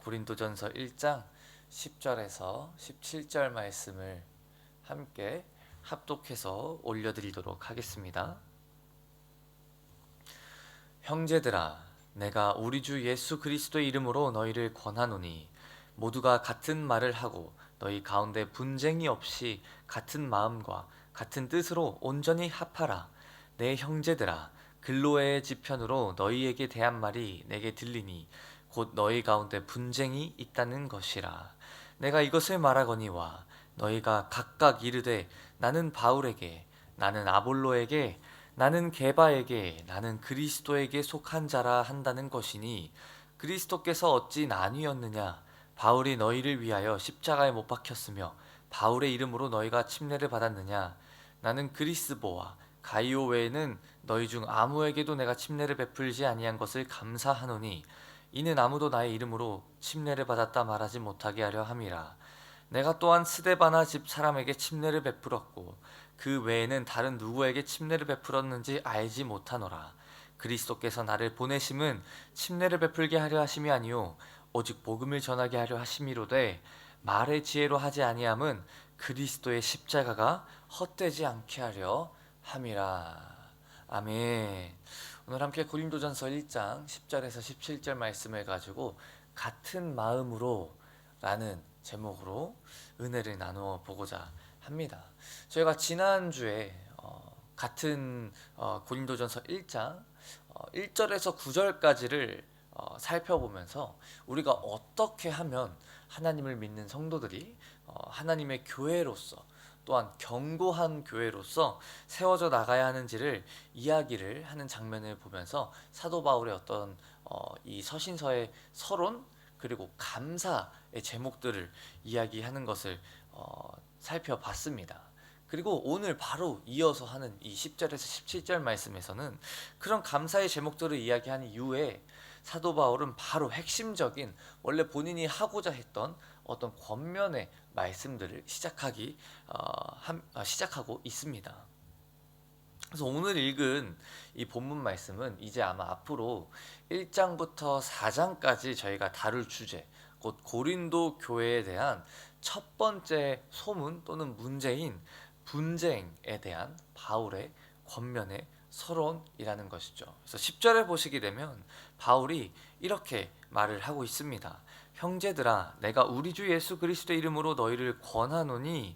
고린도전서 1장 10절에서 17절 말씀을 함께 합독해서 올려드리도록 하겠습니다. 형제들아, 내가 우리 주 예수 그리스도의 이름으로 너희를 권하노니 모두가 같은 말을 하고 너희 가운데 분쟁이 없이 같은 마음과 같은 뜻으로 온전히 합하라. 내 형제들아, 글로에의 지편으로 너희에게 대한 말이 내게 들리니 곧 너희 가운데 분쟁이 있다는 것이라. 내가 이것을 말하거니와 너희가 각각 이르되 나는 바울에게, 나는 아볼로에게, 나는 게바에게, 나는 그리스도에게 속한 자라 한다는 것이니 그리스도께서 어찌 나뉘었느냐? 바울이 너희를 위하여 십자가에 못 박혔으며 바울의 이름으로 너희가 침례를 받았느냐? 나는 그리스보와 가이오 외에는 너희 중 아무에게도 내가 침례를 베풀지 아니한 것을 감사하노니 이는 아무도 나의 이름으로 침례를 받았다 말하지 못하게 하려 함이라. 내가 또한 스데바나 집 사람에게 침례를 베풀었고 그 외에는 다른 누구에게 침례를 베풀었는지 알지 못하노라. 그리스도께서 나를 보내심은 침례를 베풀게 하려 하심이 아니요 오직 복음을 전하게 하려 하심이로되 말의 지혜로 하지 아니함은 그리스도의 십자가가 헛되지 않게 하려 함이라. 아멘. 오늘 함께 고린도전서 1장 10절에서 17절 말씀을 가지고 같은 마음으로 라는 제목으로 은혜를 나누어 보고자 합니다. 저희가 지난주에 같은 고린도전서 1장 1절에서 9절까지를 살펴보면서 우리가 어떻게 하면 하나님을 믿는 성도들이 하나님의 교회로서 또한 견고한 교회로서 세워져 나가야 하는지를 이야기를 하는 장면을 보면서 사도 바울의 어떤 이 서신서의 서론 그리고 감사의 제목들을 이야기하는 것을 살펴봤습니다. 그리고 오늘 바로 이어서 하는 이 10절에서 17절 말씀에서는 그런 감사의 제목들을 이야기한 이후에 사도 바울은 바로 핵심적인 원래 본인이 하고자 했던 어떤 권면의 말씀들을 시작하고 있습니다. 그래서 오늘 읽은 이 본문 말씀은 이제 아마 앞으로 1장부터 4장까지 저희가 다룰 주제, 곧 고린도 교회에 대한 첫 번째 소문 또는 문제인 분쟁에 대한 바울의 권면의 서론이라는 것이죠. 그래서 10절에 보시게 되면 바울이 이렇게 말을 하고 있습니다. 형제들아, 내가 우리 주 예수 그리스도의 이름으로 너희를 권하노니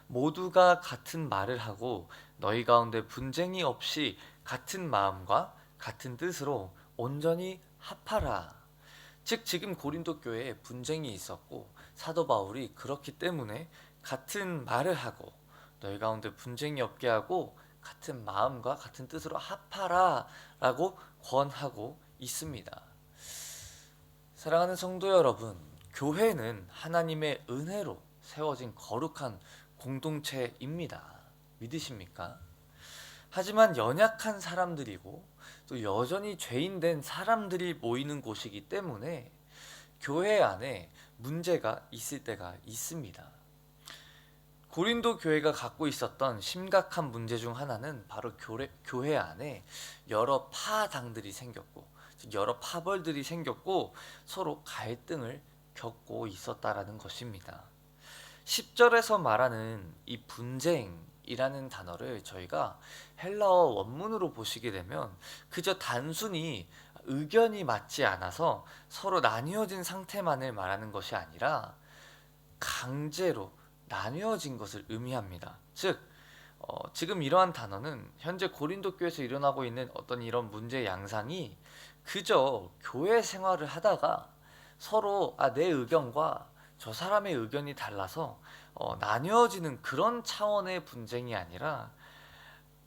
모두가 같은 말을 하고 너희 가운데 분쟁이 없이 같은 마음과 같은 뜻으로 온전히 합하라. 즉 지금 고린도 교회에 분쟁이 있었고 사도 바울이 그렇기 때문에 같은 말을 하고 너희 가운데 분쟁이 없게 하고 같은 마음과 같은 뜻으로 합하라 라고 권하고 있습니다. 사랑하는 성도 여러분, 교회는 하나님의 은혜로 세워진 거룩한 공동체입니다. 믿으십니까? 하지만 연약한 사람들이고 또 여전히 죄인된 사람들이 모이는 곳이기 때문에 교회 안에 문제가 있을 때가 있습니다. 고린도 교회가 갖고 있었던 심각한 문제 중 하나는 바로 교회 안에 여러 파당들이 생겼고 여러 파벌들이 생겼고 서로 갈등을 겪고 있었다라는 것입니다. 10절에서 말하는 이 분쟁이라는 단어를 저희가 헬라어 원문으로 보시게 되면 그저 단순히 의견이 맞지 않아서 서로 나뉘어진 상태만을 말하는 것이 아니라 강제로 나뉘어진 것을 의미합니다. 즉 지금 이러한 단어는 현재 고린도 교회에서 일어나고 있는 어떤 이런 문제 양상이 그저 교회 생활을 하다가 서로 내 의견과 저 사람의 의견이 달라서 나뉘어지는 그런 차원의 분쟁이 아니라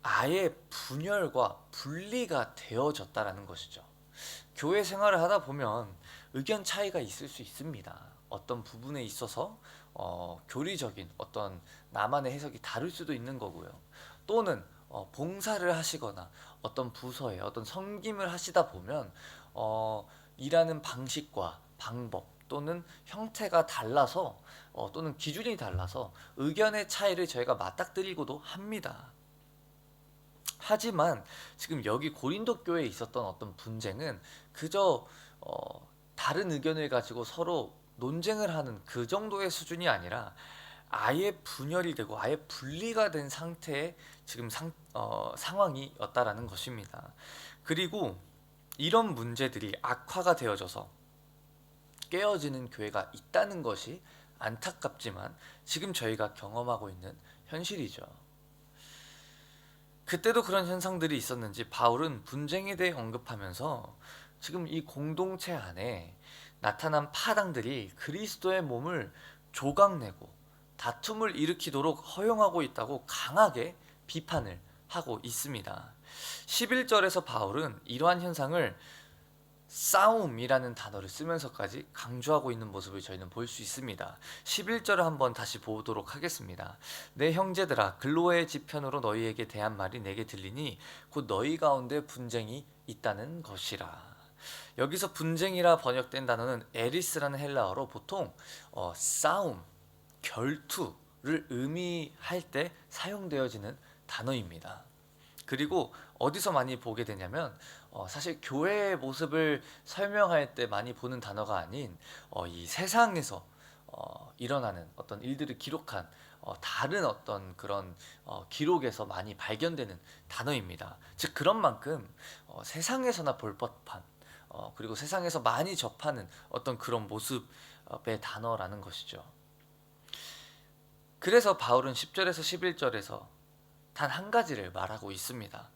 아예 분열과 분리가 되어졌다라는 것이죠. 교회 생활을 하다 보면 의견 차이가 있을 수 있습니다. 어떤 부분에 있어서 교리적인 어떤 나만의 해석이 다를 수도 있는 거고요. 또는 봉사를 하시거나 어떤 부서에 어떤 섬김을 하시다 보면 일하는 방식과 방법 또는 형태가 달라서 또는 기준이 달라서 의견의 차이를 저희가 맞닥뜨리고도 합니다. 하지만 지금 여기 고린도 교회에 있었던 어떤 분쟁은 그저 다른 의견을 가지고 서로 논쟁을 하는 그 정도의 수준이 아니라 아예 분열이 되고 아예 분리가 된 상태의 지금 상황이었다라는 것입니다. 그리고 이런 문제들이 악화가 되어져서 깨어지는 교회가 있다는 것이 안타깝지만 지금 저희가 경험하고 있는 현실이죠. 그때도 그런 현상들이 있었는지 바울은 분쟁에 대해 언급하면서 지금 이 공동체 안에 나타난 파당들이 그리스도의 몸을 조각내고 다툼을 일으키도록 허용하고 있다고 강하게 비판을 하고 있습니다. 11절에서 바울은 이러한 현상을 싸움이라는 단어를 쓰면서까지 강조하고 있는 모습을 저희는 볼 수 있습니다. 11절을 한번 다시 보도록 하겠습니다. 내 형제들아 글로의 지편으로 너희에게 대한 말이 내게 들리니 곧 너희 가운데 분쟁이 있다는 것이라. 여기서 분쟁이라 번역된 단어는 에리스라는 헬라어로 보통 싸움, 결투를 의미할 때 사용되어지는 단어입니다. 그리고 어디서 많이 보게 되냐면 사실 교회의 모습을 설명할 때 많이 보는 단어가 아닌 이 세상에서 일어나는 어떤 일들을 기록한 다른 어떤 그런 기록에서 많이 발견되는 단어입니다. 즉 그런 만큼 세상에서나 볼 법한 그리고 세상에서 많이 접하는 어떤 그런 모습의 단어라는 것이죠. 그래서 바울은 10절에서 11절에서 단 한 가지를 말하고 있습니다.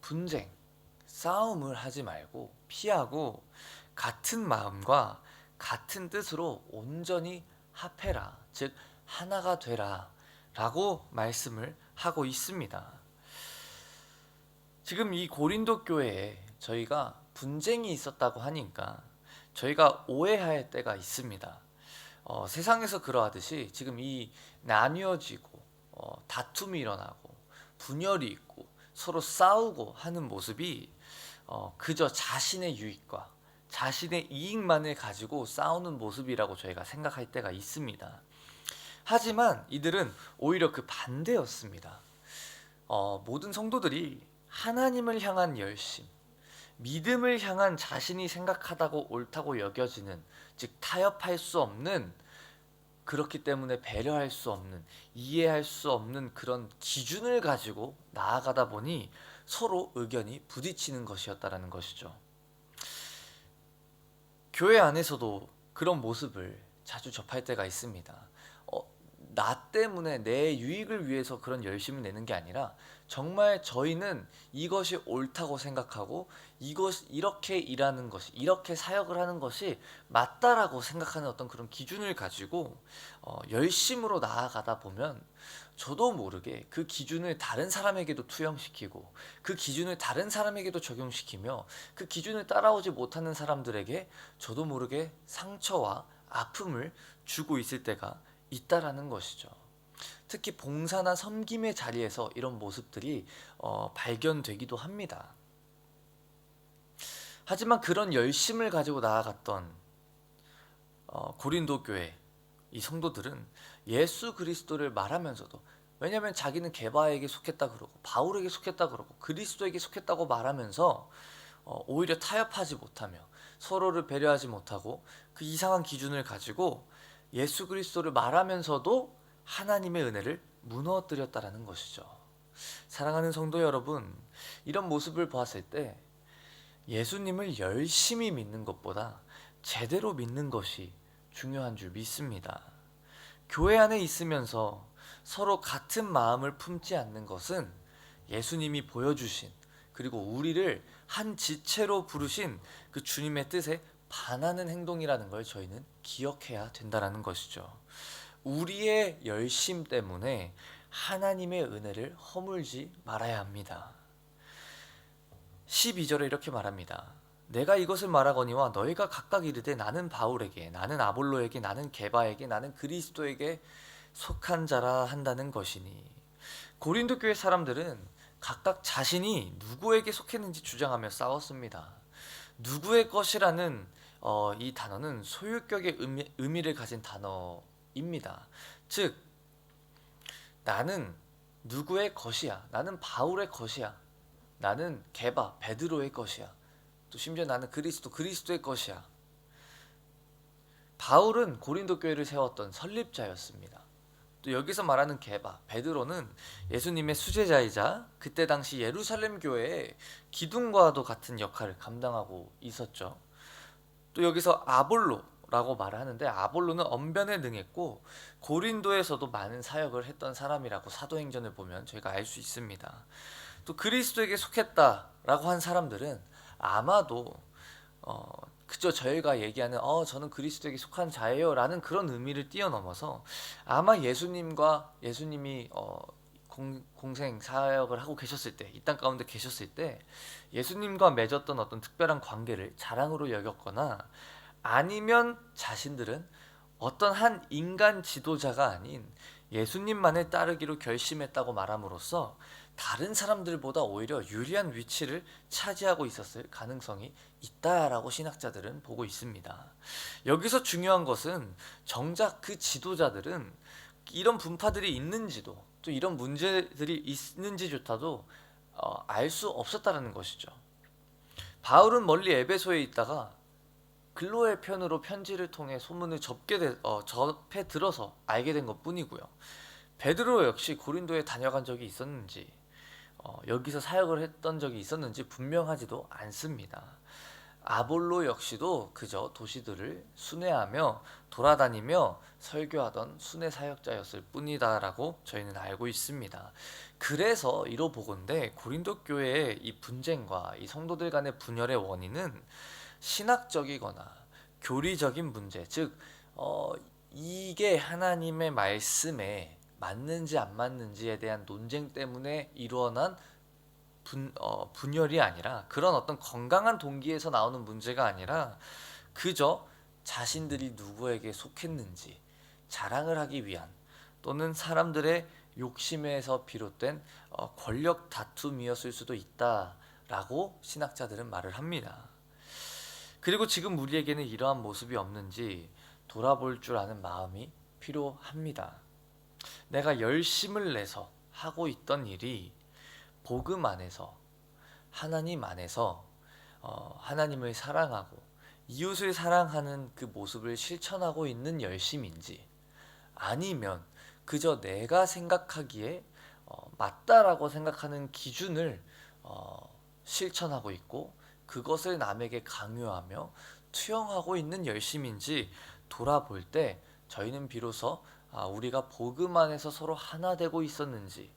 분쟁, 싸움을 하지 말고 피하고 같은 마음과 같은 뜻으로 온전히 합해라. 즉 하나가 되라 라고 말씀을 하고 있습니다. 지금 이 고린도 교회에 저희가 분쟁이 있었다고 하니까 저희가 오해할 때가 있습니다. 세상에서 그러하듯이 지금 이 나뉘어지고 다툼이 일어나고 분열이 있고 서로 싸우고 하는 모습이 그저 자신의 유익과 자신의 이익만을 가지고 싸우는 모습이라고 저희가 생각할 때가 있습니다. 하지만 이들은 오히려 그 반대였습니다. 모든 성도들이 하나님을 향한 열심, 믿음을 향한 자신이 생각하다고 옳다고 여겨지는, 즉 타협할 수 없는, 그렇기 때문에 배려할 수 없는, 이해할 수 없는 그런 기준을 가지고 나아가다 보니 서로 의견이 부딪히는 것이었다라는 것이죠. 교회 안에서도 그런 모습을 자주 접할 때가 있습니다. 나 때문에 내 유익을 위해서 그런 열심을 내는 게 아니라 정말 저희는 이것이 옳다고 생각하고 이렇게 일하는 것이, 이렇게 사역을 하는 것이 맞다라고 생각하는 어떤 그런 기준을 가지고 열심으로 나아가다 보면 저도 모르게 그 기준을 다른 사람에게도 투영시키고 그 기준을 다른 사람에게도 적용시키며 그 기준을 따라오지 못하는 사람들에게 저도 모르게 상처와 아픔을 주고 있을 때가 있다라는 것이죠. 특히 봉사나 섬김의 자리에서 이런 모습들이 발견되기도 합니다. 하지만 그런 열심을 가지고 나아갔던 고린도 교회 이 성도들은 예수 그리스도를 말하면서도, 왜냐하면 자기는 게바에게 속했다 그러고 바울에게 속했다 그러고 그리스도에게 속했다고 말하면서 오히려 타협하지 못하며 서로를 배려하지 못하고 그 이상한 기준을 가지고 예수 그리스도를 말하면서도 하나님의 은혜를 무너뜨렸다라는 것이죠. 사랑하는 성도 여러분, 이런 모습을 보았을 때 예수님을 열심히 믿는 것보다 제대로 믿는 것이 중요한 줄 믿습니다. 교회 안에 있으면서 서로 같은 마음을 품지 않는 것은 예수님이 보여주신, 그리고 우리를 한 지체로 부르신 그 주님의 뜻에 반하는 행동이라는 걸 저희는 기억해야 된다는 것이죠. 우리의 열심 때문에 하나님의 은혜를 허물지 말아야 합니다. 12절에 이렇게 말합니다. 내가 이것을 말하거니와 너희가 각각 이르되 나는 바울에게, 나는 아볼로에게, 나는 게바에게, 나는 그리스도에게 속한 자라 한다는 것이니. 고린도 교회 사람들은 각각 자신이 누구에게 속했는지 주장하며 싸웠습니다. 누구의 것이라는 이 단어는 소유격의 의미를 가진 단어입니다. 즉 나는 누구의 것이야, 나는 바울의 것이야, 나는 게바 베드로의 것이야, 또 심지어 나는 그리스도의 것이야. 바울은 고린도 교회를 세웠던 설립자였습니다. 또 여기서 말하는 게바, 베드로는 예수님의 수제자이자 그때 당시 예루살렘 교회의 기둥과도 같은 역할을 감당하고 있었죠. 또 여기서 아볼로라고 말하는데 아볼로는 언변에 능했고 고린도에서도 많은 사역을 했던 사람이라고 사도행전을 보면 저희가 알 수 있습니다. 또 그리스도에게 속했다라고 한 사람들은 아마도 그저 저희가 얘기하는 저는 그리스도에게 속한 자예요 라는 그런 의미를 뛰어넘어서 아마 예수님이 공생 사역을 하고 계셨을 때, 이 땅 가운데 계셨을 때 예수님과 맺었던 어떤 특별한 관계를 자랑으로 여겼거나, 아니면 자신들은 어떤 한 인간 지도자가 아닌 예수님만을 따르기로 결심했다고 말함으로써 다른 사람들보다 오히려 유리한 위치를 차지하고 있었을 가능성이 있다라고 신학자들은 보고 있습니다. 여기서 중요한 것은 정작 그 지도자들은 이런 분파들이 있는지도, 또 이런 문제들이 있는지조차도 알 수 없었다는 것이죠. 바울은 멀리 에베소에 있다가 글로의 편으로 편지를 통해 소문을 접해 들어서 알게 된 것뿐이고요. 베드로 역시 고린도에 다녀간 적이 있었는지, 여기서 사역을 했던 적이 있었는지 분명하지도 않습니다. 아볼로 역시도 그저 도시들을 순회하며 돌아다니며 설교하던 순회 사역자였을 뿐이다라고 저희는 알고 있습니다. 그래서 이로 보건대 고린도 교회의 이 분쟁과 이 성도들 간의 분열의 원인은 신학적이거나 교리적인 문제, 즉 이게 하나님의 말씀에 맞는지 안 맞는지에 대한 논쟁 때문에 일어난 분열이 아니라, 그런 어떤 건강한 동기에서 나오는 문제가 아니라 그저 자신들이 누구에게 속했는지 자랑을 하기 위한, 또는 사람들의 욕심에서 비롯된 권력 다툼이었을 수도 있다라고 신학자들은 말을 합니다. 그리고 지금 우리에게는 이러한 모습이 없는지 돌아볼 줄 아는 마음이 필요합니다. 내가 열심을 내서 하고 있던 일이 복음 안에서, 하나님 안에서 하나님을 사랑하고 이웃을 사랑하는 그 모습을 실천하고 있는 열심인지, 아니면 그저 내가 생각하기에 맞다라고 생각하는 기준을 실천하고 있고 그것을 남에게 강요하며 투영하고 있는 열심인지 돌아볼 때 저희는 비로소 우리가 복음 안에서 서로 하나 되고 있었는지,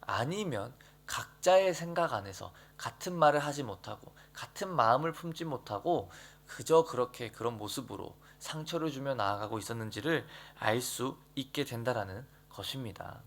아니면 각자의 생각 안에서 같은 말을 하지 못하고 같은 마음을 품지 못하고 그저 그런 모습으로 상처를 주며 나아가고 있었는지를 알 수 있게 된다라는 것입니다.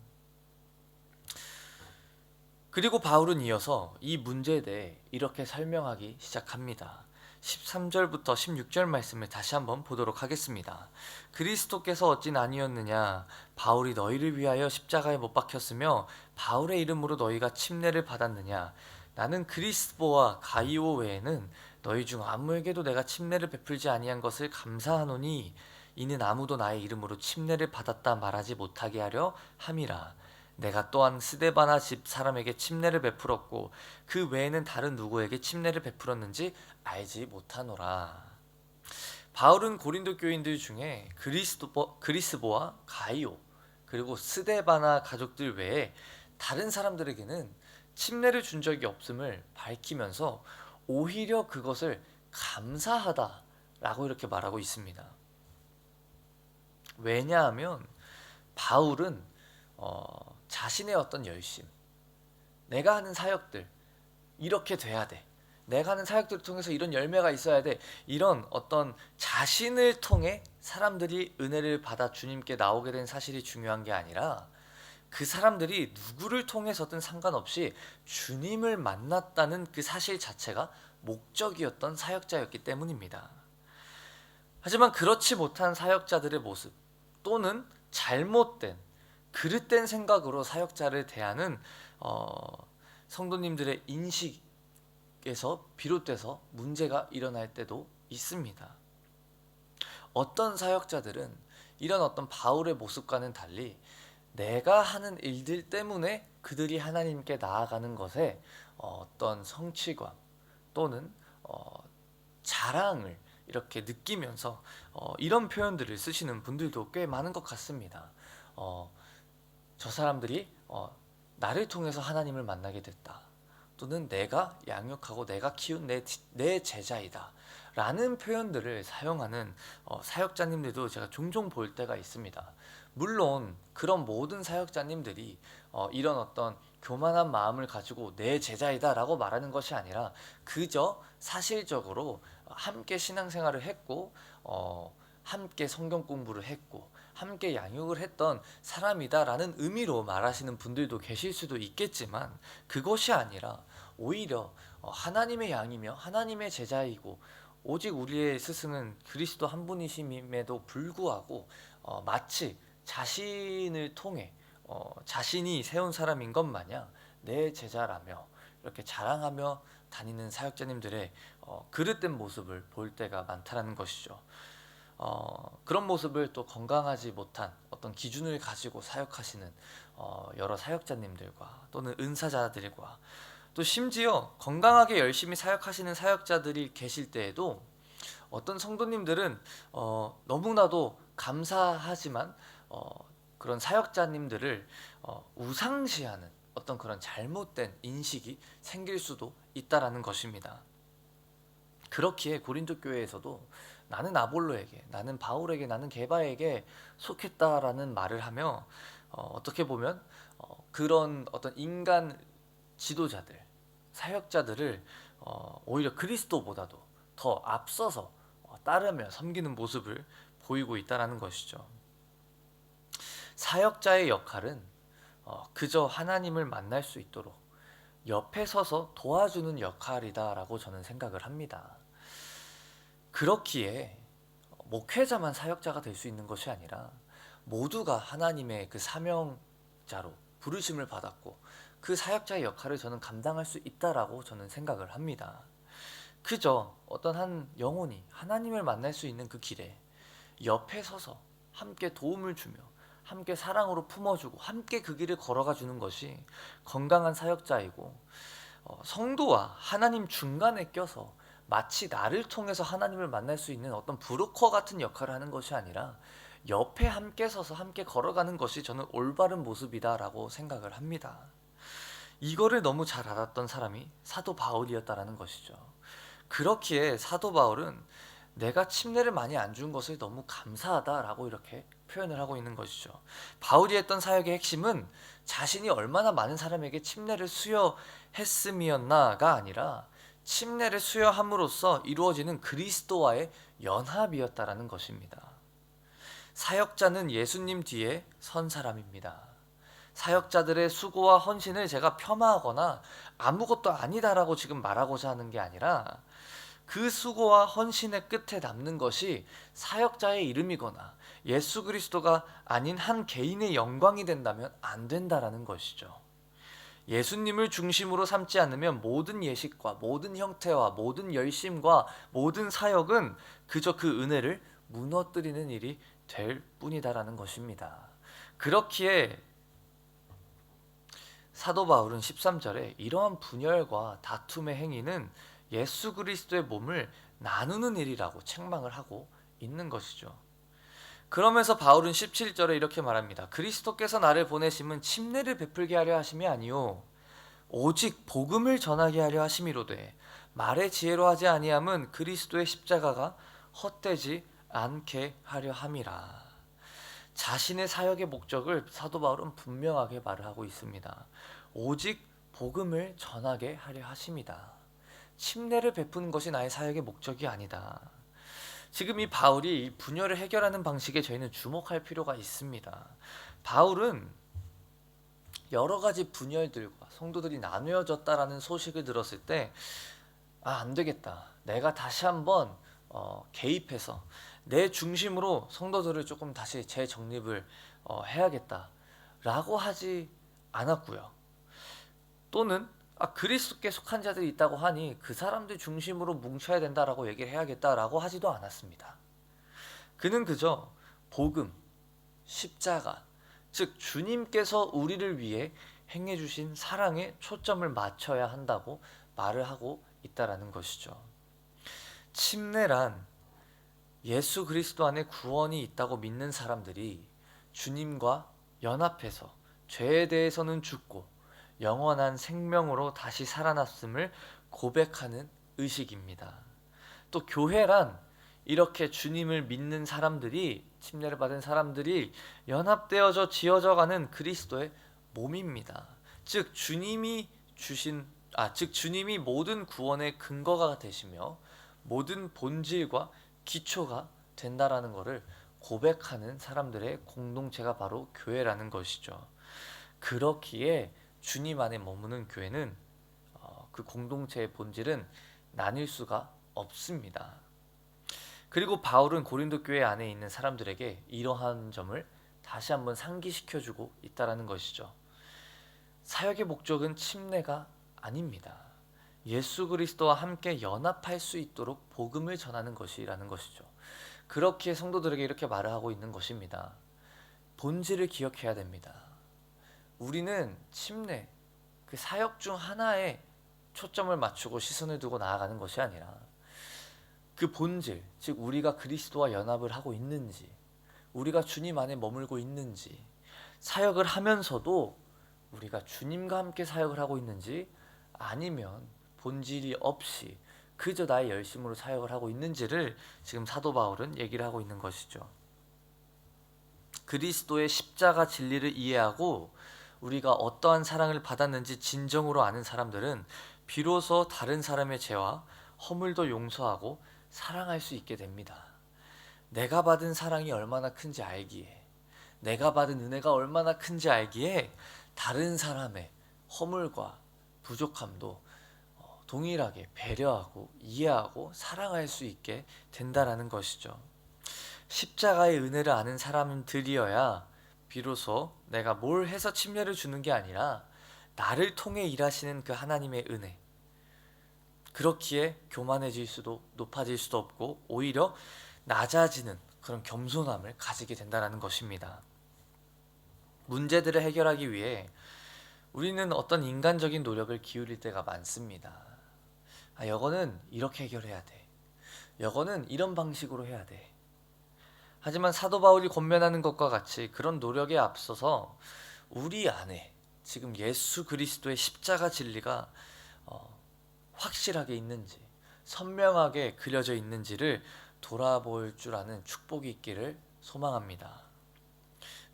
그리고 바울은 이어서 이 문제에 대해 이렇게 설명하기 시작합니다. 13절부터 16절 말씀을 다시 한번 보도록 하겠습니다. 그리스도께서 어찌 아니었느냐? 바울이 너희를 위하여 십자가에 못 박혔으며 바울의 이름으로 너희가 침례를 받았느냐? 나는 그리스보와 가이오 외에는 너희 중 아무에게도 내가 침례를 베풀지 아니한 것을 감사하노니 이는 아무도 나의 이름으로 침례를 받았다 말하지 못하게 하려 함이라. 내가 또한 스데바나 집 사람에게 침례를 베풀었고 그 외에는 다른 누구에게 침례를 베풀었는지 알지 못하노라. 바울은 고린도 교인들 중에 그리스보와 가이오 그리고 스데바나 가족들 외에 다른 사람들에게는 침례를 준 적이 없음을 밝히면서 오히려 그것을 감사하다라고 이렇게 말하고 있습니다. 왜냐하면 바울은 자신의 어떤 열심, 내가 하는 사역들 이렇게 돼야 돼, 내가 하는 사역들을 통해서 이런 열매가 있어야 돼, 이런 어떤 자신을 통해 사람들이 은혜를 받아 주님께 나오게 된 사실이 중요한 게 아니라 그 사람들이 누구를 통해서든 상관없이 주님을 만났다는 그 사실 자체가 목적이었던 사역자였기 때문입니다. 하지만 그렇지 못한 사역자들의 모습, 또는 잘못된 그릇된 생각으로 사역자를 대하는 성도님들의 인식에서 비롯돼서 문제가 일어날 때도 있습니다. 어떤 사역자들은 이런 어떤 바울의 모습과는 달리 내가 하는 일들 때문에 그들이 하나님께 나아가는 것에 어떤 성취감 또는 자랑을 이렇게 느끼면서 이런 표현들을 쓰시는 분들도 꽤 많은 것 같습니다. 저 사람들이 나를 통해서 하나님을 만나게 됐다. 또는 내가 양육하고 내가 키운 내 제자이다. 라는 표현들을 사용하는 사역자님들도 제가 종종 볼 때가 있습니다. 물론 그런 모든 사역자님들이 이런 어떤 교만한 마음을 가지고 내 제자이다 라고 말하는 것이 아니라 그저 사실적으로 함께 신앙생활을 했고 함께 성경 공부를 했고 함께 양육을 했던 사람이다 라는 의미로 말하시는 분들도 계실 수도 있겠지만, 그것이 아니라 오히려 하나님의 양이며 하나님의 제자이고 오직 우리의 스승은 그리스도 한 분이심에도 불구하고 마치 자신을 통해 자신이 세운 사람인 것 마냥 내 제자라며 이렇게 자랑하며 다니는 사역자님들의 그릇된 모습을 볼 때가 많다라는 것이죠. 그런 모습을 또 건강하지 못한 어떤 기준을 가지고 사역하시는 여러 사역자님들과 또는 은사자들과, 또 심지어 건강하게 열심히 사역하시는 사역자들이 계실 때에도 어떤 성도님들은 너무나도 감사하지만 그런 사역자님들을 우상시하는 어떤 그런 잘못된 인식이 생길 수도 있다라는 것입니다. 그렇기에 고린도 교회에서도 나는 아볼로에게, 나는 바울에게, 나는 게바에게 속했다라는 말을 하며 어떻게 보면 그런 어떤 인간 지도자들, 사역자들을 오히려 그리스도보다도 더 앞서서 따르며 섬기는 모습을 보이고 있다는 것이죠. 사역자의 역할은 그저 하나님을 만날 수 있도록 옆에 서서 도와주는 역할이다라고 저는 생각을 합니다. 그렇기에 목회자만 사역자가 될 수 있는 것이 아니라 모두가 하나님의 그 사명자로 부르심을 받았고 그 사역자의 역할을 저는 감당할 수 있다라고 저는 생각을 합니다. 그저 어떤 한 영혼이 하나님을 만날 수 있는 그 길에 옆에 서서 함께 도움을 주며 함께 사랑으로 품어주고 함께 그 길을 걸어가 주는 것이 건강한 사역자이고, 성도와 하나님 중간에 껴서 마치 나를 통해서 하나님을 만날 수 있는 어떤 브로커 같은 역할을 하는 것이 아니라 옆에 함께 서서 함께 걸어가는 것이 저는 올바른 모습이다라고 생각을 합니다. 이거를 너무 잘 알았던 사람이 사도 바울이었다라는 것이죠. 그렇기에 사도 바울은 내가 침례를 많이 안 준 것을 너무 감사하다라고 이렇게 표현을 하고 있는 것이죠. 바울이 했던 사역의 핵심은 자신이 얼마나 많은 사람에게 침례를 수여했음이었나가 아니라 침례를 수여함으로써 이루어지는 그리스도와의 연합이었다라는 것입니다. 사역자는 예수님 뒤에 선 사람입니다. 사역자들의 수고와 헌신을 제가 폄하하거나 아무것도 아니다라고 지금 말하고자 하는 게 아니라 그 수고와 헌신의 끝에 남는 것이 사역자의 이름이거나 예수 그리스도가 아닌 한 개인의 영광이 된다면 안 된다라는 것이죠. 예수님을 중심으로 삼지 않으면 모든 예식과 모든 형태와 모든 열심과 모든 사역은 그저 그 은혜를 무너뜨리는 일이 될 뿐이다라는 것입니다. 그렇기에 사도 바울은 13절에 이러한 분열과 다툼의 행위는 예수 그리스도의 몸을 나누는 일이라고 책망을 하고 있는 것이죠. 그러면서 바울은 17절에 이렇게 말합니다. 그리스도께서 나를 보내심은 침례를 베풀게 하려 하심이 아니요 오직 복음을 전하게 하려 하심이로되 말의 지혜로 하지 아니함은 그리스도의 십자가가 헛되지 않게 하려 함이라. 자신의 사역의 목적을 사도 바울은 분명하게 말을 하고 있습니다. 오직 복음을 전하게 하려 하심이다. 침례를 베푸는 것이 나의 사역의 목적이 아니다. 지금 이 바울이 분열을 해결하는 방식에 저희는 주목할 필요가 있습니다. 바울은 여러 가지 분열들과 성도들이 나누어졌다라는 소식을 들었을 때 안 되겠다. 내가 다시 한번 개입해서 내 중심으로 성도들을 조금 다시 재정립을 해야겠다라고 하지 않았고요. 또는 그리스도께 속한 자들이 있다고 하니 그 사람들 중심으로 뭉쳐야 된다라고 얘기를 해야겠다라고 하지도 않았습니다. 그는 그저 복음, 십자가, 즉 주님께서 우리를 위해 행해주신 사랑에 초점을 맞춰야 한다고 말을 하고 있다라는 것이죠. 침례란 예수 그리스도 안에 구원이 있다고 믿는 사람들이 주님과 연합해서 죄에 대해서는 죽고 영원한 생명으로 다시 살아났음을 고백하는 의식입니다. 또 교회란 이렇게 주님을 믿는 사람들이, 침례를 받은 사람들이 연합되어져 지어져 가는 그리스도의 몸입니다. 즉 주님이 모든 구원의 근거가 되시며 모든 본질과 기초가 된다라는 것을 고백하는 사람들의 공동체가 바로 교회라는 것이죠. 그렇기에 주님 안에 머무는 교회는 그 공동체의 본질은 나뉠 수가 없습니다. 그리고 바울은 고린도 교회 안에 있는 사람들에게 이러한 점을 다시 한번 상기시켜주고 있다는 것이죠. 사역의 목적은 침례가 아닙니다. 예수 그리스도와 함께 연합할 수 있도록 복음을 전하는 것이라는 것이죠. 그렇게 성도들에게 이렇게 말을 하고 있는 것입니다. 본질을 기억해야 됩니다. 우리는 침례, 그 사역 중 하나에 초점을 맞추고 시선을 두고 나아가는 것이 아니라 그 본질, 즉 우리가 그리스도와 연합을 하고 있는지, 우리가 주님 안에 머물고 있는지, 사역을 하면서도 우리가 주님과 함께 사역을 하고 있는지, 아니면 본질이 없이 그저 나의 열심으로 사역을 하고 있는지를 지금 사도 바울은 얘기를 하고 있는 것이죠. 그리스도의 십자가 진리를 이해하고 우리가 어떠한 사랑을 받았는지 진정으로 아는 사람들은 비로소 다른 사람의 죄와 허물도 용서하고 사랑할 수 있게 됩니다. 내가 받은 사랑이 얼마나 큰지 알기에, 내가 받은 은혜가 얼마나 큰지 알기에 다른 사람의 허물과 부족함도 동일하게 배려하고 이해하고 사랑할 수 있게 된다라는 것이죠. 십자가의 은혜를 아는 사람들이어야 비로소 내가 뭘 해서 침례를 주는 게 아니라 나를 통해 일하시는 그 하나님의 은혜, 그렇기에 교만해질 수도 높아질 수도 없고 오히려 낮아지는 그런 겸손함을 가지게 된다는 것입니다. 문제들을 해결하기 위해 우리는 어떤 인간적인 노력을 기울일 때가 많습니다. 이거는 이렇게 해결해야 돼. 이거는 이런 방식으로 해야 돼. 하지만 사도 바울이 권면하는 것과 같이 그런 노력에 앞서서 우리 안에 지금 예수 그리스도의 십자가 진리가 확실하게 있는지, 선명하게 그려져 있는지를 돌아볼 줄 아는 축복이 있기를 소망합니다.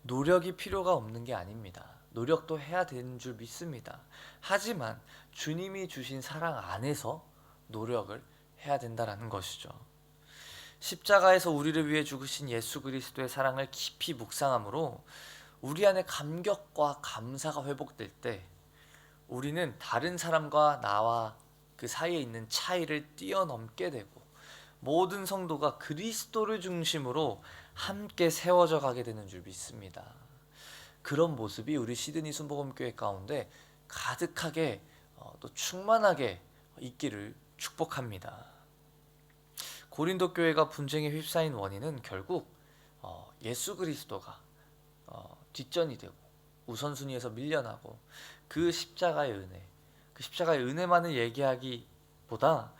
노력이 필요가 없는 게 아닙니다. 노력도 해야 되는 줄 믿습니다. 하지만 주님이 주신 사랑 안에서 노력을 해야 된다는 것이죠. 십자가에서 우리를 위해 죽으신 예수 그리스도의 사랑을 깊이 묵상함으로 우리 안에 감격과 감사가 회복될 때 우리는 다른 사람과 나와 그 사이에 있는 차이를 뛰어넘게 되고 모든 성도가 그리스도를 중심으로 함께 세워져 가게 되는 줄 믿습니다. 그런 모습이 우리 시드니 순복음교회 가운데 가득하게 또 충만하게 있기를 축복합니다. 고린도 교회가 분쟁에 휩싸인 원인은 결국 예수 그리스도가 뒷전이 되고 우선순위에서 밀려나고 그 십자가의 은혜, 그 십자가의 은혜만을 얘기하기보다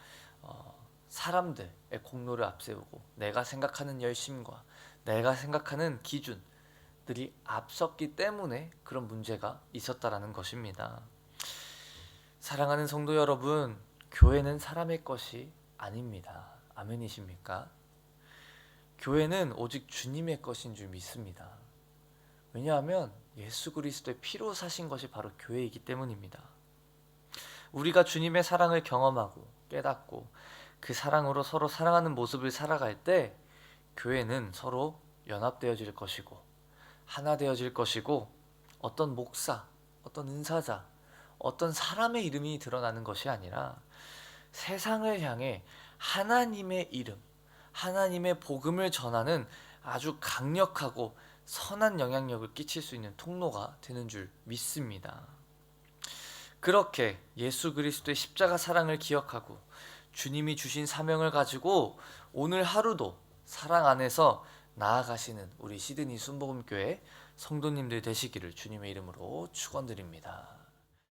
사람들의 공로를 앞세우고 내가 생각하는 열심과 내가 생각하는 기준들이 앞섰기 때문에 그런 문제가 있었다라는 것입니다. 사랑하는 성도 여러분, 교회는 사람의 것이 아닙니다. 아멘이십니까? 교회는 오직 주님의 것인 줄 믿습니다. 왜냐하면 예수 그리스도의 피로 사신 것이 바로 교회이기 때문입니다. 우리가 주님의 사랑을 경험하고 깨닫고 그 사랑으로 서로 사랑하는 모습을 살아갈 때 교회는 서로 연합되어질 것이고 하나 되어질 것이고 어떤 목사, 어떤 은사자, 어떤 사람의 이름이 드러나는 것이 아니라 세상을 향해 하나님의 이름, 하나님의 복음을 전하는 아주 강력하고 선한 영향력을 끼칠 수 있는 통로가 되는 줄 믿습니다. 그렇게 예수 그리스도의 십자가 사랑을 기억하고 주님이 주신 사명을 가지고 오늘 하루도 사랑 안에서 나아가시는 우리 시드니 순복음교회 성도님들 되시기를 주님의 이름으로 축원드립니다.